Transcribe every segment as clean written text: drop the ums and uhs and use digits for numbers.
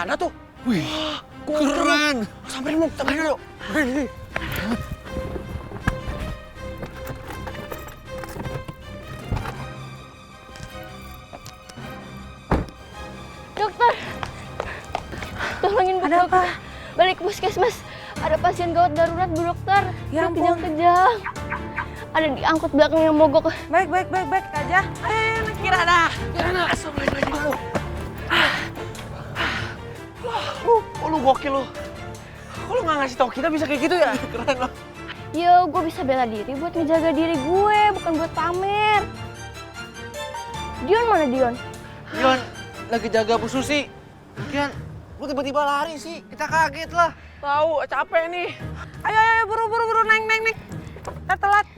ada tuh. Wih, keren. Samperin Muk, samperin dulu. Dokter, tolongin Bu. Ada apa? Balik ke puskesmas. Ada pasien gawat darurat Bu Dokter. Ya ampun. Kejang-kejang. Ada di angkot belakang yang mogok. Baik aja. Kirana. Assalamualaikum. Oh, lu gokil lu. Kok lu nggak ngasih tau kita bisa kayak gitu ya? Keren lo. Yo, gue bisa bela diri buat ngejaga diri gue, bukan buat pamer. Dion mana Dion? Dion lagi jaga Bu Susi. Kian, lu tiba-tiba lari sih. Kita kaget lah. Tahu, capek nih. Ayo, buru, naik. Telat.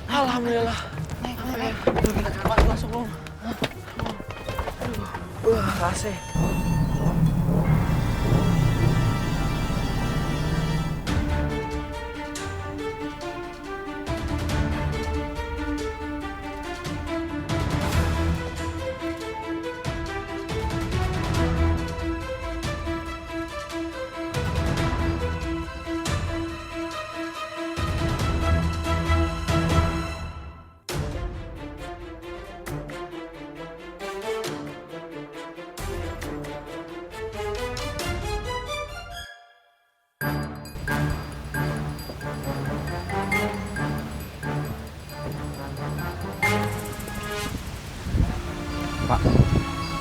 Alhamdulillah. Naik. Aduh, kita cepat masuk lu. AC.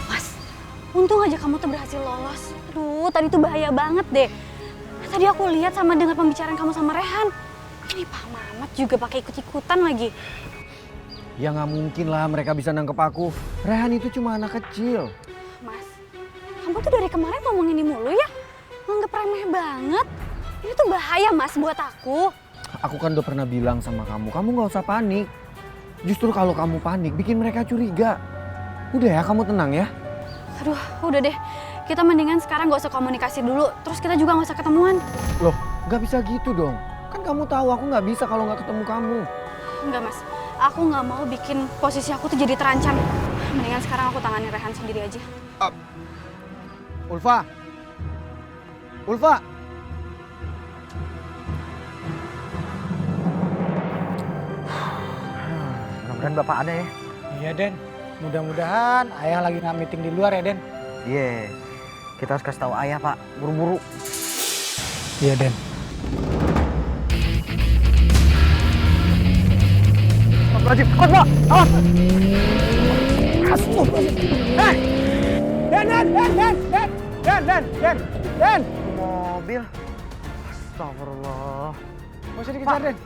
Mas, untung aja kamu tuh berhasil lolos. Aduh, tadi tuh bahaya banget deh. Tadi aku lihat sama dengar pembicaraan kamu sama Rehan. Ini Pak Mamat juga pakai ikut-ikutan lagi. Ya nggak mungkin lah mereka bisa nangkep aku. Rehan itu cuma anak kecil. Mas, kamu tuh dari kemarin ngomongin ini mulu ya? Nganggep remeh banget. Ini tuh bahaya Mas buat aku. Aku kan udah pernah bilang sama kamu nggak usah panik. Justru kalau kamu panik bikin mereka curiga. Udah ya, kamu tenang ya. Aduh, udah deh. Kita mendingan sekarang gak usah komunikasi dulu. Terus kita juga gak usah ketemuan. Loh, nggak bisa gitu dong. Kan kamu tahu aku nggak bisa kalau nggak ketemu kamu. Enggak Mas, aku gak mau bikin posisi aku tuh jadi terancam. Mendingan sekarang aku tangani Rehan sendiri aja. Ulfa. Mudah-mudahan Bapak ada ya. Iya, Den. Mudah-mudahan Ayah lagi nggak meeting di luar ya, Den. Iya, kita harus kasih tahu Ayah, Pak. Buru-buru. Iya, Den. Wajib, kuat, Pak. Awas. Den. Mobil. Astagfirullah. Gak usah dikejar, Den.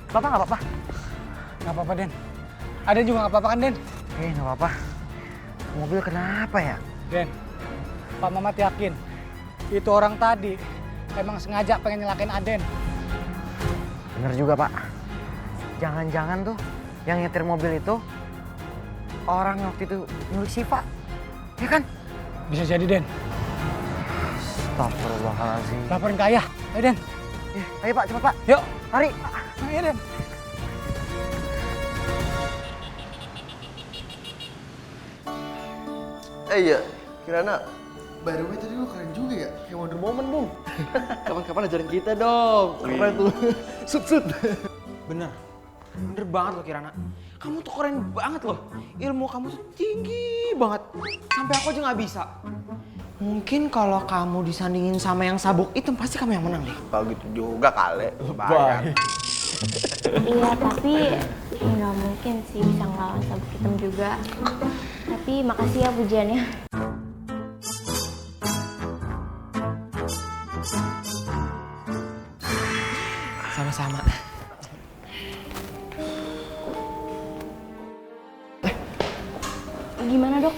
Bapak nggak apa-apa? Nggak apa-apa, Den. Ada juga nggak apa-apa kan, Den? Nggak apa-apa. Mobil kenapa ya? Den, Pak Mamat yakin itu orang tadi emang sengaja pengen nyelakain Aden. Bener juga, Pak. Jangan-jangan tuh yang nyetir mobil itu orang yang waktu itu nyulik Siva. Ya kan? Bisa jadi, Den. Astagfirullahaladzim. Laporin ke Ayah. Ayo, Den. Ayo, Pak, cepat, Pak. Yuk. Mari. Ayo, Den. Iya, Kirana, by the way tadi lu keren juga ya, kayak Wonder Woman, Bung. Kapan-kapan ajarin kita dong, keren tuh. Sut. Bener banget loh Kirana. Kamu tuh keren banget loh. Ilmu kamu tuh tinggi banget. Sampai aku aja nggak bisa. Mungkin kalau kamu disandingin sama yang sabuk hitam pasti kamu yang menang deh. Kalau gitu juga kali, bayar. Iya, tapi nggak mungkin sih bisa ngelawan sabuk hitam juga. Tapi makasih ya pujiannya. Sama-sama. Gimana dok?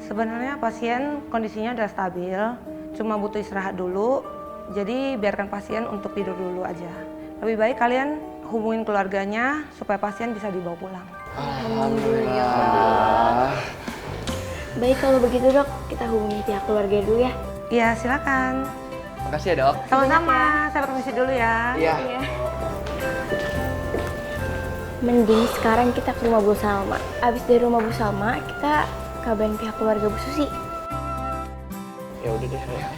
Sebenarnya pasien kondisinya udah stabil, cuma butuh istirahat dulu. Jadi biarkan pasien untuk tidur dulu aja. Lebih baik kalian hubungin keluarganya supaya pasien bisa dibawa pulang. Alhamdulillah. Baik kalau begitu dok, kita hubungi pihak keluarga dulu ya. Iya, silakan. Makasih ya dok. Sama-sama, saya permisi dulu ya. Iya. Mending sekarang kita ke rumah Bu Salma. Abis dari rumah Bu Salma, kita kabarin pihak keluarga Bu Susi. Ya udah deh. Ayo.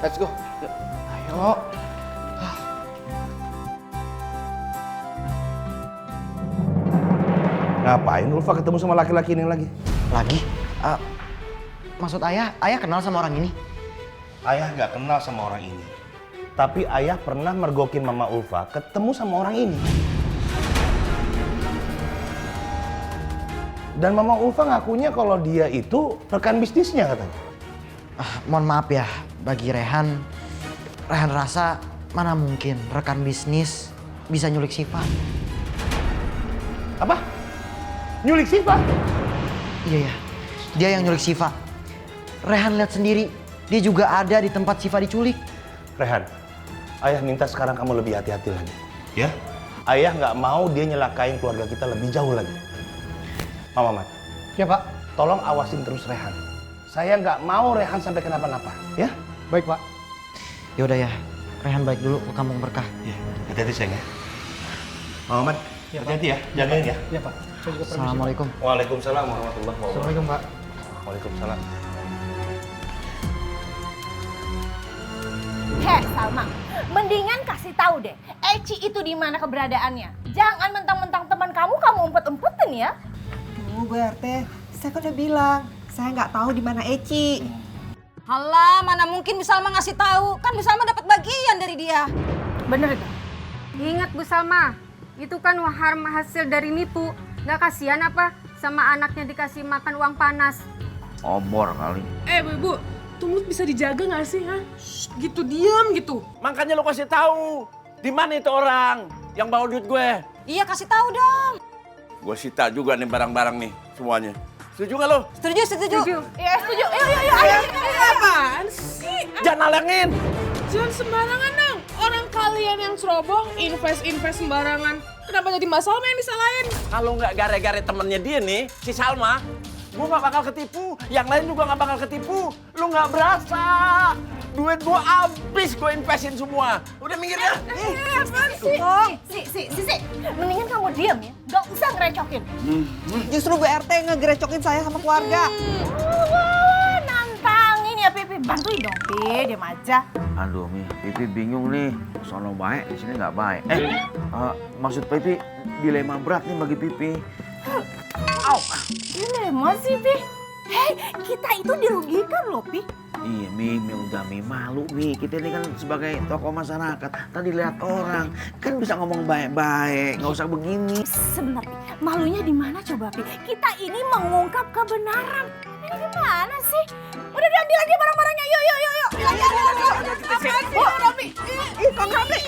Let's go. Yuk. Ayo. Ngapain Ulfa ketemu sama laki-laki ini lagi? Lagi? Maksud ayah kenal sama orang ini? Ayah nggak kenal sama orang ini. Tapi ayah pernah mergokin Mama Ulfa ketemu sama orang ini. Dan Mama Ulfa ngakunya kalau dia itu rekan bisnisnya katanya. Mohon maaf ya, bagi Rehan rasa mana mungkin rekan bisnis bisa nyulik Syifa. Apa? Nyulik Syifa? Iya ya, dia yang nyulik Syifa. Rehan lihat sendiri, dia juga ada di tempat Syifa diculik. Rehan, ayah minta sekarang kamu lebih hati-hati lagi. Ya? Ayah nggak mau dia nyelakain keluarga kita lebih jauh lagi. Mama Mat, Ya Pak. tolong awasin terus Rehan. Saya nggak mau Rehan sampai kenapa-napa, ya? Baik Pak. Yaudah ya, Rehan balik dulu ke Kampung Berkah. Ya, hati-hati sayang ya. Mama Mat, Ya, hati-hati ya, jagain ya. Iya Pak. Saya juga permisi. Assalamualaikum. Waalaikumsalam warahmatullahi wabarakatuh. Assalamualaikum Pak. Waalaikumsalam. Heh Salma, mendingan kasih tahu deh, Eci itu di mana keberadaannya. Jangan mentang-mentang teman kamu umpet-umpetin ya. Bu RT, saya kan udah bilang, saya nggak tahu di mana Eci. Halah, mana mungkin Bu Salma ngasih tahu? Kan Bu Salma dapat bagian dari dia. Bener gak? Ingat Bu Salma, itu kan hasil dari nipu. Nggak kasihan apa sama anaknya dikasih makan uang panas? Obor kali. Bu, tuh mulut bisa dijaga nggak sih, ha? Gitu diam gitu. Makanya lo kasih tahu di mana itu orang yang bawa duit gue. Iya, kasih tahu dong. Gue sita juga nih barang-barang nih semuanya. Setuju nggak lo? Setuju, setuju. Iya setuju. Ayo. Apaan sih? Jangan nalengin. Jangan sembarangan dong. Orang kalian yang ceroboh, invest sembarangan. Kenapa jadi Mbak Salma yang disalahin? Kalau nggak gara-gara temennya dia nih, si Salma, gue nggak bakal ketipu. Yang lain juga nggak bakal ketipu. Lu nggak berasa. Duit gue habis, gue investin semua. Udah minggir ya. Apaan sih? Si, mendingan kamu diam ya. Gak usah ngerecokin. Justru Bu RT ngegerecokin saya sama keluarga. Wah, nantangin ya Pipi. Bantuin dong, Pi. Diam aja. Aduh Mi, Pipi bingung nih. Sono baik, di sini nggak baik. Maksud Pipi dilema berat nih bagi Pipi. Dilema sih, Pi. Hei, kita itu dirugikan loh, Pi. Iya Mi udah Mi malu Mi. Kita ini kan sebagai tokoh masyarakat. Tadi lihat orang, kan bisa ngomong baik-baik, nggak usah begini. Sebentar, Pi. Malunya di mana coba, Pi? Kita ini mengungkap kebenaran. Ini gimana sih? Udah diambil aja barang-barangnya. Yuk. Apaan sih, Robi? Kang Robi.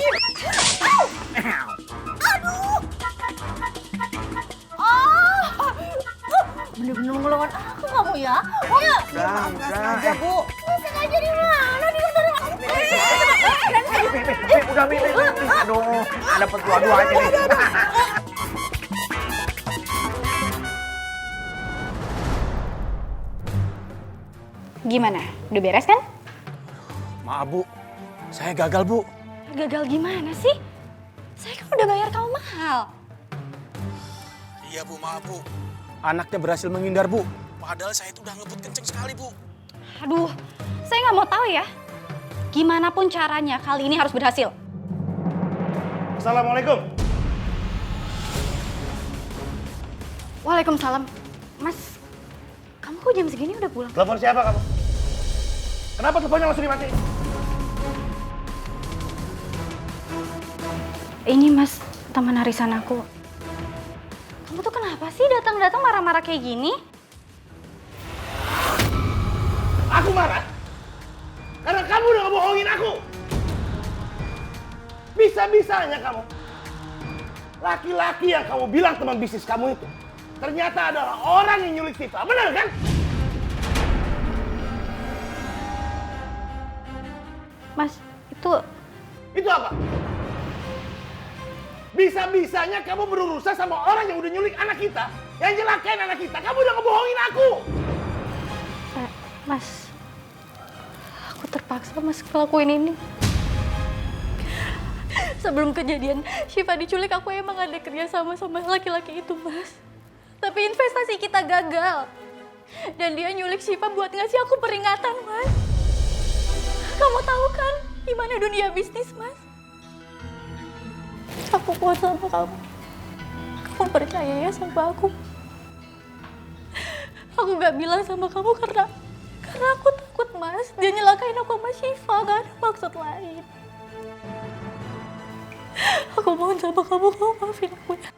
Aduh. Bener-bener ngelawan aku kamu ya? Ayo. Udah. Sengaja Bu. Sengaja di mana? Di kantor aku. Udah Mi. Aduh, ada petua-dua aja nih. Gimana? Udah beres kan? Maaf Bu, saya gagal Bu. Gagal gimana sih? Saya kan udah bayar kamu mahal. Iya Bu, maaf Bu. Anaknya berhasil menghindar Bu. Padahal saya itu udah ngebut kenceng sekali Bu. Aduh, saya nggak mau tahu ya. Gimana pun caranya, kali ini harus berhasil. Assalamualaikum. Waalaikumsalam. Mas, kamu kok jam segini udah pulang? Telepon siapa kamu? Kenapa teleponnya langsung dimatiin? Ini Mas, teman arisan aku. Kamu tuh kenapa sih datang-datang marah-marah kayak gini? Aku marah? Karena kamu udah ngebohongin aku. Bisa-bisanya kamu. Laki-laki yang kamu bilang teman bisnis kamu itu ternyata adalah orang yang nyulik Syifa, benar kan? Mas, Itu apa? Bisa-bisanya kamu berurusan sama orang yang udah nyulik anak kita, yang jelakain anak kita. Kamu udah ngebohongin aku. Mas, aku terpaksa Mas ngelakuin ini. Sebelum kejadian Syifa diculik, aku emang ada kerja sama laki-laki itu, Mas. Tapi investasi kita gagal. Dan dia nyulik Syifa buat ngasih aku peringatan, Mas. Kamu tahu kan gimana dunia bisnis, Mas? Aku kuat sama kamu. Kamu percaya ya sama aku? Aku gak bilang sama kamu karena aku takut, Mas. Dia nyelakain aku sama Syifa, gak ada maksud lain. Aku mohon sama kamu maafin aku ya.